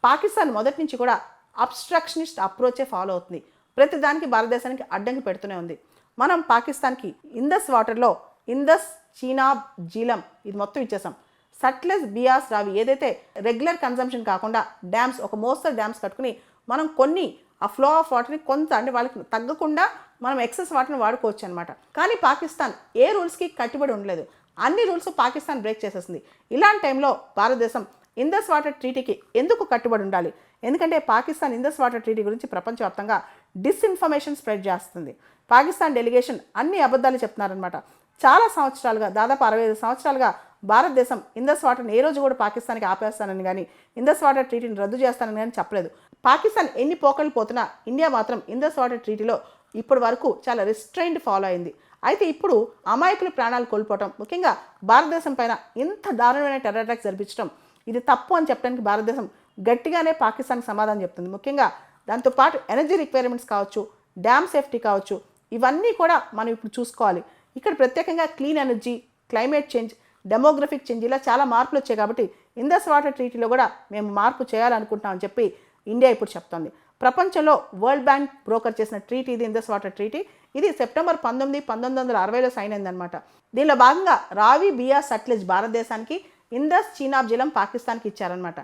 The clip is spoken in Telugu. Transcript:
పాకిస్తాన్ మొదటి నుంచి కూడా అబ్స్ట్రక్షనిస్ట్ అప్రోచే ఫాలో అవుతుంది. ప్రతిదానికి భారతదేశానికి అడ్డంకి పెడుతూనే ఉంది. మనం పాకిస్తాన్కి ఇందస్ వాటర్లో ఇందస్, చీనాబ్, జీలం ఇది మొత్తం ఇచ్చేసాం. సట్లెజ్, బియాస్, రావి ఏదైతే రెగ్యులర్ కన్జంప్షన్ కాకుండా డ్యామ్స్, ఒక మోస్తరు డ్యామ్స్ కట్టుకుని మనం కొన్ని ఆ ఫ్లో ఆఫ్ వాటర్ని కొంత అంటే వాళ్ళకి తగ్గకుండా మనం ఎక్సెస్ వాటర్ని వాడుకోవచ్చు అనమాట. కానీ పాకిస్తాన్ ఏ రూల్స్కి కట్టుబడి ఉండలేదు. అన్ని రూల్స్ పాకిస్తాన్ బ్రేక్ చేసేసింది. ఇలాంటి టైంలో భారతదేశం ఇందస్ వాటర్ ట్రీటీకి ఎందుకు కట్టుబడి ఉండాలి? ఎందుకంటే పాకిస్తాన్ ఇందస్ వాటర్ ట్రీటీ గురించి ప్రపంచవ్యాప్తంగా డిస్ఇన్ఫర్మేషన్ స్ప్రెడ్ చేస్తుంది. పాకిస్తాన్ డెలిగేషన్ అన్ని అబద్ధాలు చెప్తున్నారనమాట. చాలా సంవత్సరాలుగా, దాదాపు 65 సంవత్సరాలుగా భారతదేశం ఇందస్ వాటర్ని ఏ రోజు కూడా పాకిస్తాన్కి ఆపేస్తానని కానీ, ఇందస్ వాటర్ ట్రీటీని రద్దు చేస్తానని కానీ చెప్పలేదు. పాకిస్తాన్ ఎన్ని పోకలు పోతున్నా ఇండియా మాత్రం ఇందస్ వాటర్ ట్రీటీలో ఇప్పటి వరకు చాలా రిస్ట్రైన్డ్ ఫాలో అయింది. అయితే ఇప్పుడు అమాయకులు ప్రాణాలు కోల్పోవటం, ముఖ్యంగా భారతదేశం పైన ఇంత దారుణమైన టెర్రర్ అటాక్స్ జరిపించడం ఇది తప్పు అని చెప్పడానికి భారతదేశం గట్టిగానే పాకిస్తాన్కి సమాధానం చెప్తుంది. ముఖ్యంగా దాంతోపాటు ఎనర్జీ రిక్వైర్మెంట్స్ కావచ్చు, డ్యామ్ సేఫ్టీ కావచ్చు, ఇవన్నీ కూడా మనం ఇప్పుడు చూసుకోవాలి. ఇక్కడ ప్రత్యేకంగా clean energy, climate change, demographic change ఇలా చాలా మార్పులు వచ్చాయి. కాబట్టి ఇందస్ వాటర్ ట్రీటీలో కూడా మేము మార్పు చేయాలనుకుంటున్నామని చెప్పి ఇండియా ఇప్పుడు చెప్తోంది. ప్రపంచంలో వరల్డ్ బ్యాంక్ బ్రోకర్ చేసిన ట్రీటీ ఇది ఇందస్ వాటర్ ట్రీటీ. ఇది సెప్టెంబర్ 19, 1960లో సైన్ అయిందనమాట. దీనిలో భాగంగా రావి, బియాస్, సట్లెజ్ భారతదేశానికి, ఇందస్, చీనాబ్, జీలం పాకిస్తాన్కి ఇచ్చారనమాట.